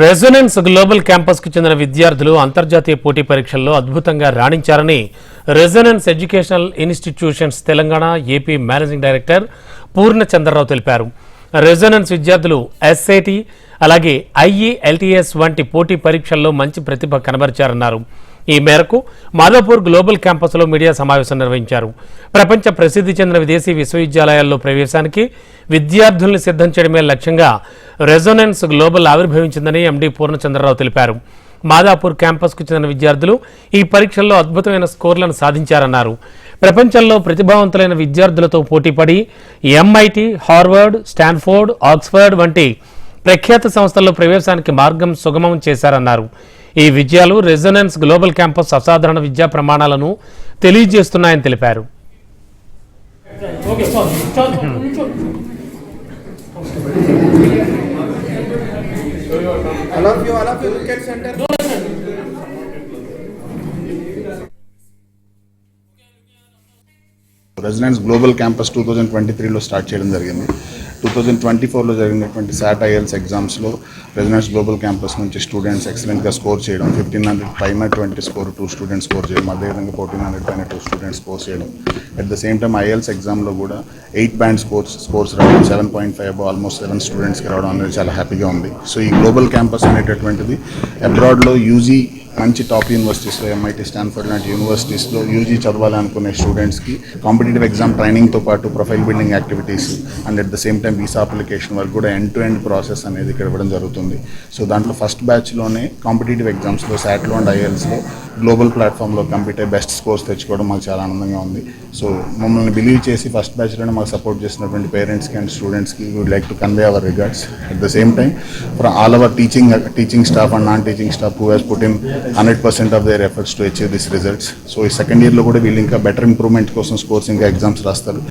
Resonance global campus కు చెందిన విద్యార్థులు అంతర్జాతీయ పోటీ పరీక్షల్లో అద్భుతంగా రాణించారని resonance educational institutions Telangana AP managing director Purnachandrarao తెలిపారు. రెజొనెన్స్ విద్యార్థులు ఎస్ఏటి అలాగే ఐఈఎల్టీఎస్ వంటి పోటీ పరీక్షల్లో మంచి ప్రతిభ కనబరిచారన్నారు. ఈ మేరకు మాధవపూర్ గ్లోబల్ క్యాంపస్లో మీడియా సమావేశం నిర్వహించారు. ప్రపంచ ప్రసిద్ధి చెందిన విదేశీ విశ్వవిద్యాలయాల్లో ప్రవేశానికి విద్యార్థుల్ని సిద్ధం చేయడమే లక్ష్యంగా రెజొనెన్స్ గ్లోబల్ ఆవిర్భవించిందని ఎండీ పూర్ణచంద్రరావు తెలిపారు. మాదాపూర్ క్యాంపస్కు చెందిన విద్యార్థులు ఈ పరీక్షల్లో అద్భుతమైన స్కోర్లను సాధించారన్నారు. ప్రపంచంలో ప్రతిభావంతులైన విద్యార్థులతో పోటీపడి ఎంఐటి, హార్వర్డ్, స్టాన్ఫోర్డ్, ఆక్స్ఫర్డ్ వంటి ప్రఖ్యాత సంస్థల్లో ప్రవేశానికి మార్గం సుగమం చేశారన్నారు. ఈ విజయాలు రెజొనెన్స్ గ్లోబల్ క్యాంపస్ అసాధారణ విద్యా ప్రమాణాలను తెలియజేస్తున్నాయని తెలిపారు. రెసిడెన్స్ గ్లోబల్ క్యాంపస్ 2023లో స్టార్ట్ చేయడం జరిగింది. 2024లో జరిగినటువంటి SAT IELTS ఎగ్జామ్స్లో రెసిడెన్స్ గ్లోబల్ క్యాంపస్ నుంచి స్టూడెంట్స్ ఎక్సలెంట్గా స్కోర్ చేయడం, 1500 పైన 20 స్కోర్ 2 స్టూడెంట్స్ స్కోర్ చేయడం, అదేవిధంగా 1400 పైన 2 స్టూడెంట్స్ స్కోర్ చేయడం. At the same time IELTS ఎగ్జామ్లో కూడా 8 బ్యాండ్ స్కోర్స్ రావడం, 7.5 ఆల్మోస్ట్ 7 స్టూడెంట్స్కి రావడం అనేది చాలా హ్యాపీగా ఉంది. సో ఈ గ్లోబల్ క్యాంపస్ అనేటటువంటిది అబ్రాడ్లో యూజీ మంచి టాప్ యూనివర్సిటీస్లో MIT, స్టాన్ఫర్డ్ లాంటి యూనివర్సిటీస్లో యూజీ చదవాలనుకునే స్టూడెంట్స్కి కాంపిటేటివ్ ఎగ్జామ్ ట్రైనింగ్తో పాటు profile building activities and at the same time visa application వరకు కూడా ఎండ్ టు ఎండ్ ప్రాసెస్ అనేది ఇక్కడ ఇవ్వడం జరుగుతుంది. సో దాంట్లో ఫస్ట్ బ్యాచ్లోనే కాంపిటేటివ్ ఎగ్జామ్స్లో SATలో అండ్ IELTSలో గ్లోబల్ ప్లాట్ఫామ్లో కంప్లీట్ అయ్యి బెస్ట్ స్కోర్స్ తెచ్చుకోవడం మాకు చాలా ఆనందంగా ఉంది. సో మమ్మల్ని బిలీవ్ చేసి ఫస్ట్ బ్యాచ్లోనే మాకు సపోర్ట్ చేసినటువంటి పేరెంట్స్కి అండ్ స్టూడెంట్స్కి would like to convey our regards. At the same time for all our teaching staff and non teaching staff who has put in 100% of their efforts to achieve these results. So ఈ second ఇయర్లో కూడా వీళ్ళు ఇంకా better improvement కోసం scores ఇంకా exams రాస్తారు.